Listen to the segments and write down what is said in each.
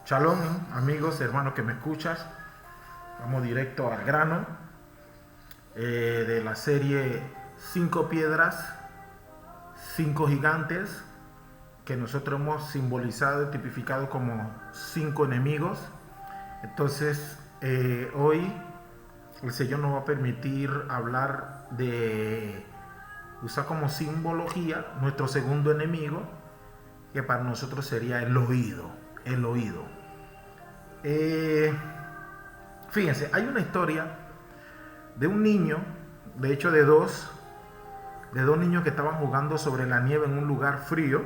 Shalom, amigos, hermanos que me escuchas. Vamos directo al grano de la serie 5 piedras, 5 gigantes, que nosotros hemos simbolizado y tipificado como 5 enemigos. Entonces, hoy el Señor nos va a permitir hablar de usar como simbología nuestro segundo enemigo, que para nosotros sería el oído. El oído. Fíjense, hay una historia de un niño, de hecho de dos niños que estaban jugando sobre la nieve en un lugar frío,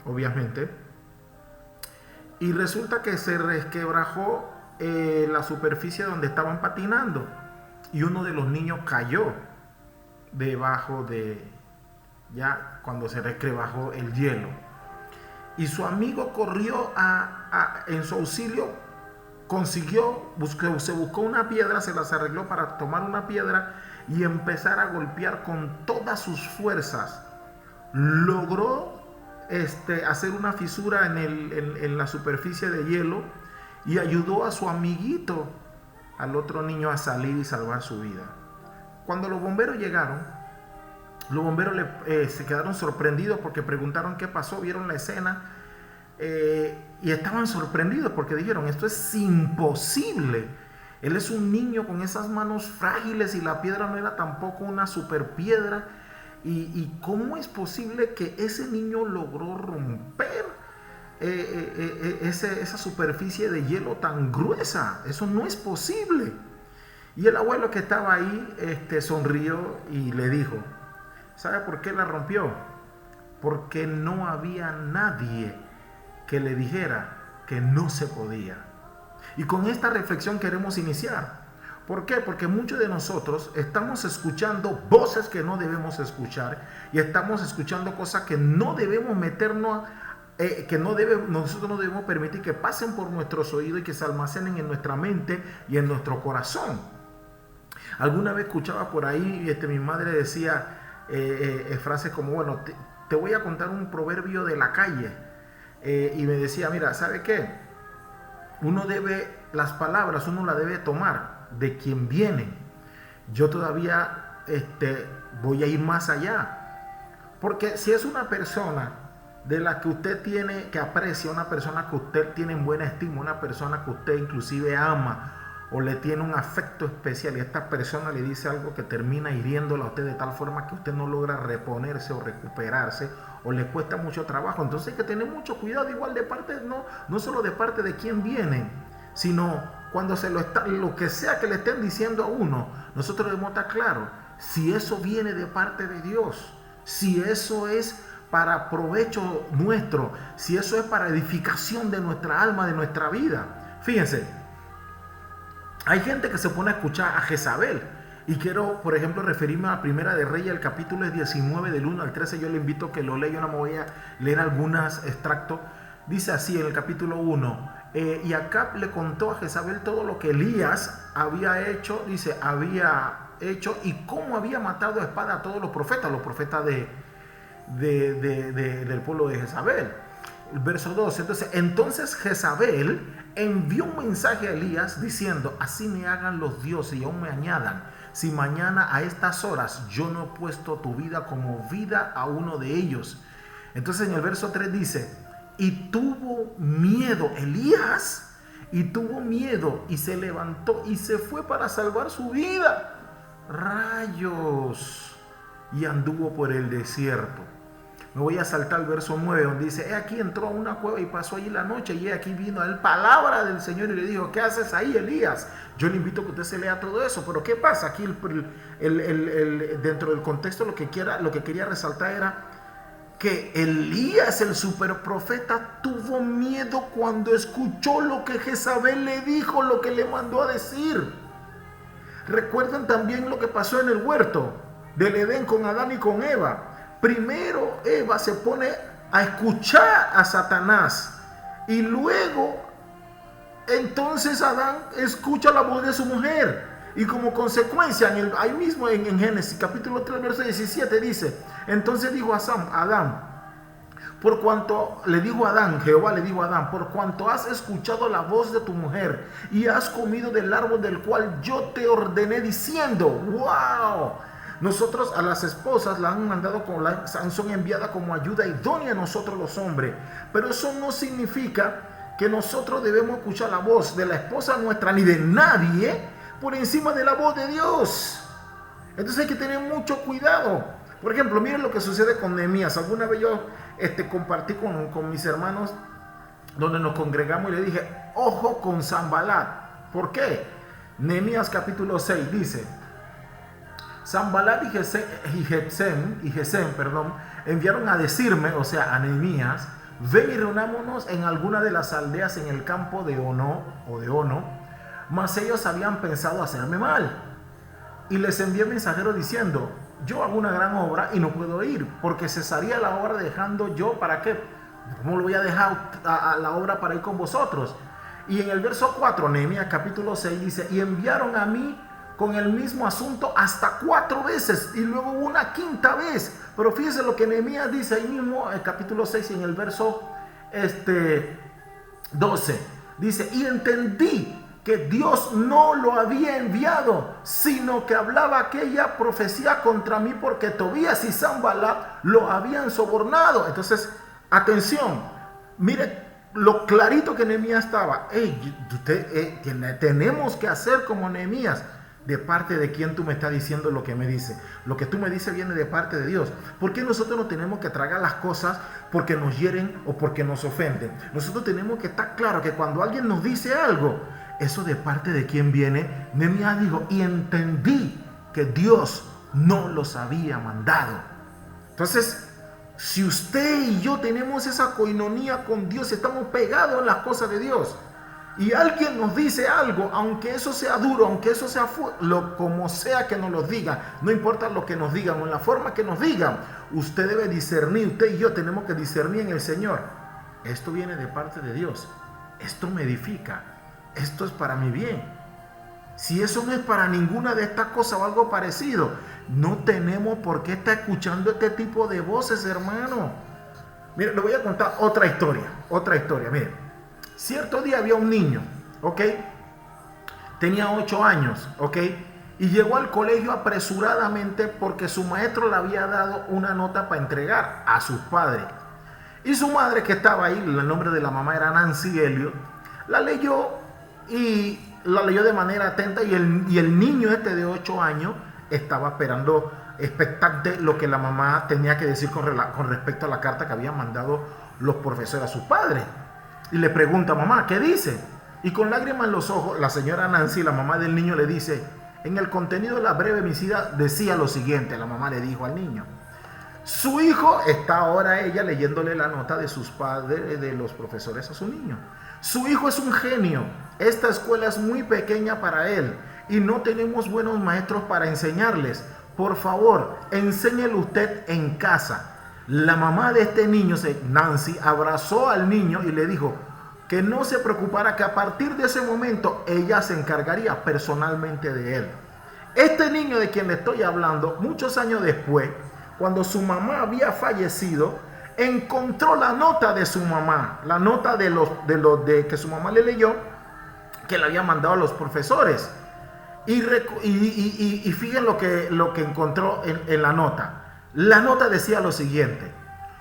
obviamente, y resulta que se resquebrajó la superficie donde estaban patinando y uno de los niños cayó debajo de, ya cuando se resquebrajó el hielo, y su amigo corrió en su auxilio. Se buscó una piedra, se las arregló para tomar una piedra y empezar a golpear con todas sus fuerzas. Logró hacer una fisura en la superficie de hielo y ayudó a su amiguito, al otro niño, a salir y salvar su vida. Cuando los bomberos llegaron, los bomberos se quedaron sorprendidos porque preguntaron qué pasó, vieron la escena. Y estaban sorprendidos porque dijeron: esto es imposible. Él es un niño con esas manos frágiles y la piedra no era tampoco una super piedra. ¿Y cómo es posible que ese niño logró romper esa superficie de hielo tan gruesa? Eso no es posible. Y el abuelo que estaba ahí sonrió y le dijo: ¿sabe por qué la rompió? Porque no había nadie que le dijera que no se podía. Y con esta reflexión queremos iniciar. ¿Por qué? Porque muchos de nosotros estamos escuchando voces que no debemos escuchar y estamos escuchando cosas que no debemos meternos, nosotros no debemos permitir que pasen por nuestros oídos y que se almacenen en nuestra mente y en nuestro corazón. Alguna vez escuchaba por ahí, mi madre decía frases como: bueno, te voy a contar un proverbio de la calle. Y me decía: mira, ¿sabe qué? Las palabras uno las debe tomar de quien vienen. Yo todavía voy a ir más allá. Porque si es una persona de la que usted tiene, que aprecia, una persona que usted tiene en buena estima, una persona que usted inclusive ama o le tiene un afecto especial, y esta persona le dice algo que termina hiriéndola a usted de tal forma que usted no logra reponerse o recuperarse, o le cuesta mucho trabajo, entonces hay que tener mucho cuidado, igual de parte, no solo de parte de quien viene, sino cuando lo que sea que le estén diciendo a uno, nosotros debemos estar claros si eso viene de parte de Dios, si eso es para provecho nuestro, si eso es para edificación de nuestra alma, de nuestra vida. Fíjense, hay gente que se pone a escuchar a Jezabel. Y quiero, por ejemplo, referirme a Primera de Reyes, el capítulo es 19, del 1 al 13. Yo le invito a que lo lea, yo no me voy a leer algunos extractos. Dice así en el capítulo 1: y Acab le contó a Jezabel todo lo que Elías había hecho, y cómo había matado a espada a todos los profetas del pueblo de Jezabel. El verso 12, entonces Jezabel envió un mensaje a Elías diciendo: así me hagan los dioses y aún me añadan, si mañana a estas horas yo no he puesto tu vida como vida a uno de ellos. Entonces en el verso 3 dice: y tuvo miedo Elías, y se levantó y se fue para salvar su vida. Rayos. Y anduvo por el desierto. Me voy a saltar al verso 9, donde dice: he aquí entró a una cueva y pasó allí la noche, y he aquí vino a él palabra del Señor y le dijo: ¿qué haces ahí, Elías? Yo le invito a que usted se lea todo eso, pero ¿qué pasa? Aquí dentro del contexto lo que quería resaltar era que Elías, el superprofeta, tuvo miedo cuando escuchó lo que Jezabel le dijo, lo que le mandó a decir. Recuerden también lo que pasó en el huerto del Edén con Adán y con Eva. Primero Eva se pone a escuchar a Satanás y luego entonces Adán escucha la voz de su mujer, y como consecuencia ahí mismo en Génesis capítulo 3 verso 17 dice: entonces dijo Adán: por cuanto le dijo a Adán, Jehová le dijo a Adán, por cuanto has escuchado la voz de tu mujer y has comido del árbol del cual yo te ordené diciendo, wow. Nosotros a las esposas la han mandado, son enviadas como ayuda idónea a nosotros los hombres. Pero eso no significa que nosotros debemos escuchar la voz de la esposa nuestra ni de nadie por encima de la voz de Dios. Entonces hay que tener mucho cuidado. Por ejemplo, miren lo que sucede con Nehemías. Alguna vez yo compartí con mis hermanos donde nos congregamos y le dije, ojo con Sanbalat. ¿Por qué? Nehemías capítulo 6 dice, Sanbalat y Gesem, enviaron a decirme, o sea, a Nehemías, ven y reunámonos en alguna de las aldeas en el campo de Ono, mas ellos habían pensado hacerme mal. Y les envié mensajeros diciendo, yo hago una gran obra y no puedo ir, porque cesaría la obra dejando yo, ¿para qué? ¿Cómo lo voy a dejar a la obra para ir con vosotros? Y en el verso 4, Nehemías capítulo 6 dice, y enviaron a mí con el mismo asunto hasta 4 veces y luego una 5ª vez. Pero fíjense lo que Nehemías dice ahí mismo, en el capítulo 6 y en el verso 12. Dice, y entendí que Dios no lo había enviado, sino que hablaba aquella profecía contra mí porque Tobías y Sanbalat lo habían sobornado. Entonces, atención, mire lo clarito que Nehemías estaba. Tenemos que hacer como Nehemías. ¿De parte de quién tú me estás diciendo lo que me dice? Lo que tú me dices viene de parte de Dios. ¿Por qué nosotros no tenemos que tragar las cosas porque nos hieren o porque nos ofenden? Nosotros tenemos que estar claro que cuando alguien nos dice algo, eso de parte de quién viene. Nehemías dijo, y entendí que Dios no los había mandado. Entonces, si usted y yo tenemos esa coinonía con Dios, estamos pegados en las cosas de Dios, y alguien nos dice algo, aunque eso sea duro, aunque eso sea como sea que nos lo digan, no importa lo que nos digan o en la forma que nos digan, usted debe discernir, usted y yo tenemos que discernir en el Señor. Esto viene de parte de Dios, esto me edifica, esto es para mi bien. Si eso no es para ninguna de estas cosas o algo parecido, no tenemos por qué estar escuchando este tipo de voces, hermano. Mire, le voy a contar otra historia, mire. Cierto día había un niño, ¿ok? Tenía 8 años, ¿ok? Y llegó al colegio apresuradamente porque su maestro le había dado una nota para entregar a sus padres. Y su madre, que estaba ahí, el nombre de la mamá era Nancy Elliot, la leyó de manera atenta y el niño de 8 años estaba esperando expectante lo que la mamá tenía que decir con respecto a la carta que habían mandado los profesores a sus padres. Y le pregunta, mamá, ¿qué dice? Y con lágrimas en los ojos, la señora Nancy, la mamá del niño, le dice, en el contenido de la breve misiva decía lo siguiente, la mamá le dijo al niño. Su hijo está ahora ella leyéndole la nota de sus padres, de los profesores a su niño. Su hijo es un genio. Esta escuela es muy pequeña para él y no tenemos buenos maestros para enseñarles. Por favor, enséñele usted en casa. La mamá de este niño, Nancy, abrazó al niño y le dijo que no se preocupara, que a partir de ese momento ella se encargaría personalmente de él. Este niño de quien le estoy hablando, muchos años después, cuando su mamá había fallecido, encontró la nota de su mamá, la nota de que su mamá le leyó, que le había mandado a los profesores. Y fíjense lo que encontró en la nota. La nota decía lo siguiente: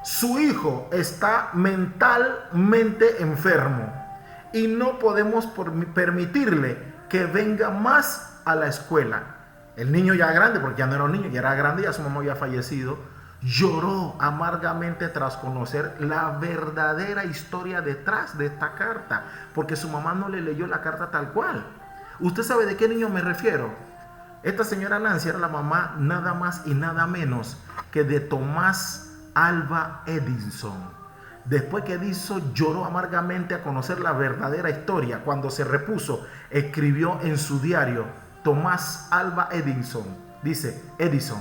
su hijo está mentalmente enfermo y no podemos permitirle que venga más a la escuela. El niño ya grande, porque ya no era un niño, ya era grande, ya su mamá había fallecido, lloró amargamente tras conocer la verdadera historia detrás de esta carta, porque su mamá no le leyó la carta tal cual. ¿Usted sabe de qué niño me refiero? Esta señora Nancy era la mamá nada más y nada menos que de Thomas Alva Edison. Después que Edison lloró amargamente a conocer la verdadera historia, cuando se repuso, escribió en su diario, Thomas Alva Edison, dice, Edison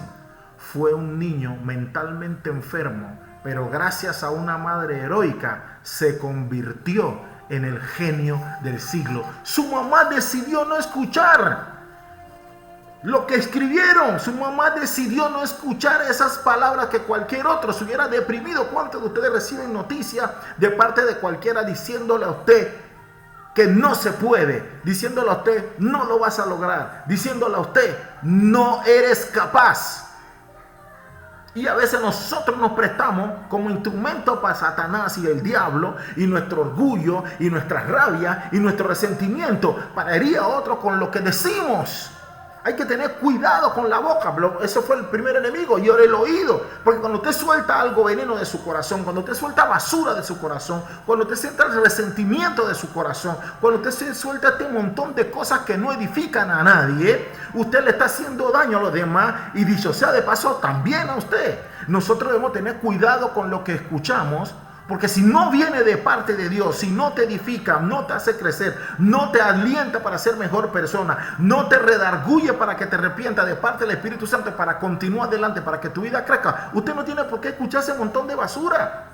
fue un niño mentalmente enfermo, pero gracias a una madre heroica se convirtió en el genio del siglo. Su mamá decidió no escuchar lo que escribieron. Su mamá decidió no escuchar esas palabras que cualquier otro se hubiera deprimido. ¿Cuántos de ustedes reciben noticias de parte de cualquiera diciéndole a usted que no se puede, diciéndole a usted no lo vas a lograr, diciéndole a usted no eres capaz? Y a veces nosotros nos prestamos como instrumento para Satanás y el diablo, y nuestro orgullo y nuestra rabia y nuestro resentimiento para herir a otro con lo que decimos. Hay que tener cuidado con la boca. Eso fue el primer enemigo, y ahora el oído. Porque cuando usted suelta algo veneno de su corazón, cuando usted suelta basura de su corazón, cuando usted sienta el resentimiento de su corazón, cuando usted suelta este montón de cosas que no edifican a nadie, usted le está haciendo daño a los demás, y dicho sea de paso, también a usted. Nosotros debemos tener cuidado con lo que escuchamos, porque si no viene de parte de Dios, si no te edifica, no te hace crecer, no te alienta para ser mejor persona, no te redarguye para que te arrepientas de parte del Espíritu Santo para continuar adelante, para que tu vida crezca, usted no tiene por qué escuchar ese montón de basura.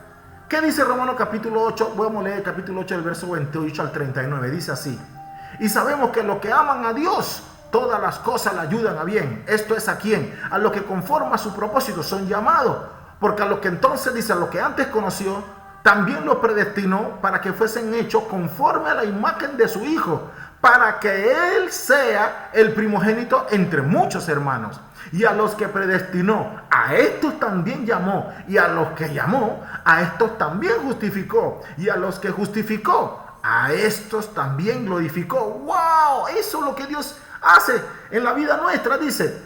¿Qué dice Romanos capítulo 8? Vamos a leer el capítulo 8 del verso 28 al 39. Dice así: y sabemos que los que aman a Dios, todas las cosas le ayudan a bien. Esto es a quién, a los que conforme a su propósito son llamados. Porque a los que entonces dice, a los que antes conoció, también los predestinó para que fuesen hechos conforme a la imagen de su Hijo, para que Él sea el primogénito entre muchos hermanos. Y a los que predestinó, a estos también llamó. Y a los que llamó, a estos también justificó. Y a los que justificó, a estos también glorificó. ¡Wow! Eso es lo que Dios hace en la vida nuestra. Dice,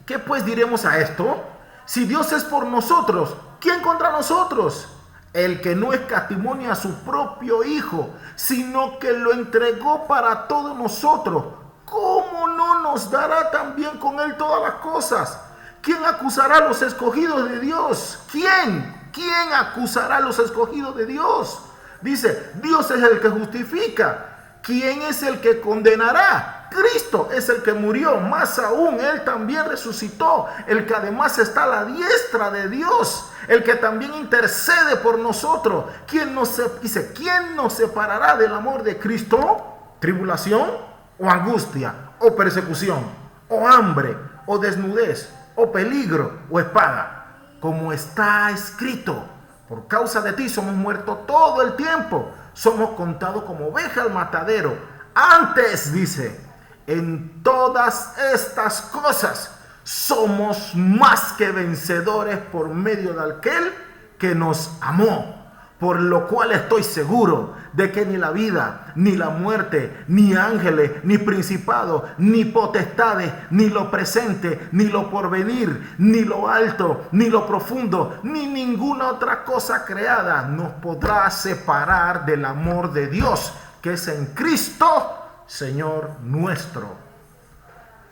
¿qué pues diremos a esto? Si Dios es por nosotros, ¿quién contra nosotros? El que no escatimó ni a su propio Hijo, sino que lo entregó para todos nosotros, ¿cómo no nos dará también con Él todas las cosas? ¿Quién acusará a los escogidos de Dios? ¿Quién? ¿Quién acusará a los escogidos de Dios? Dice, Dios es el que justifica. ¿Quién es el que condenará? Cristo es el que murió, más aún Él también resucitó, el que además está a la diestra de Dios, el que también intercede por nosotros. ¿Quién nos separará del amor de Cristo? ¿Tribulación o angustia o persecución o hambre o desnudez o peligro o espada? Como está escrito, por causa de ti somos muertos todo el tiempo, somos contados como ovejas al matadero. Antes, dice, en todas estas cosas somos más que vencedores por medio de aquel que nos amó. Por lo cual estoy seguro de que ni la vida, ni la muerte, ni ángeles, ni principados, ni potestades, ni lo presente, ni lo porvenir, ni lo alto, ni lo profundo, ni ninguna otra cosa creada nos podrá separar del amor de Dios, que es en Cristo Señor nuestro.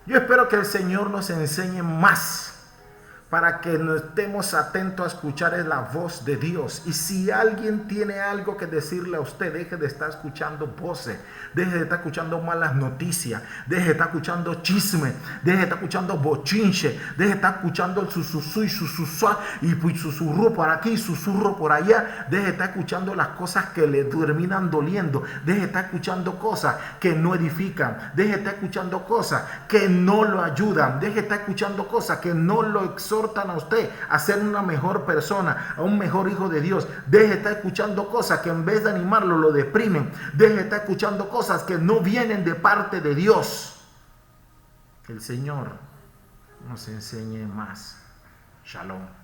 Yo espero que el Señor nos enseñe más para que nos estemos atentos a escuchar la voz de Dios. Y si alguien tiene algo que decirle a usted, deje de estar escuchando voces, deje de estar escuchando malas noticias, deje de estar escuchando chisme, deje de estar escuchando bochinche, deje de estar escuchando el susurro y susurro por aquí, susurro por allá, deje de estar escuchando las cosas que le terminan doliendo, deje de estar escuchando cosas que no edifican, deje de estar escuchando cosas que no lo ayudan, deje de estar escuchando cosas que no lo exhortan a usted a ser una mejor persona, a un mejor hijo de Dios. Deje de estar escuchando cosas que en vez de animarlo lo deprimen. Deje de estar escuchando cosas que no vienen de parte de Dios. Que el Señor nos enseñe más. Shalom.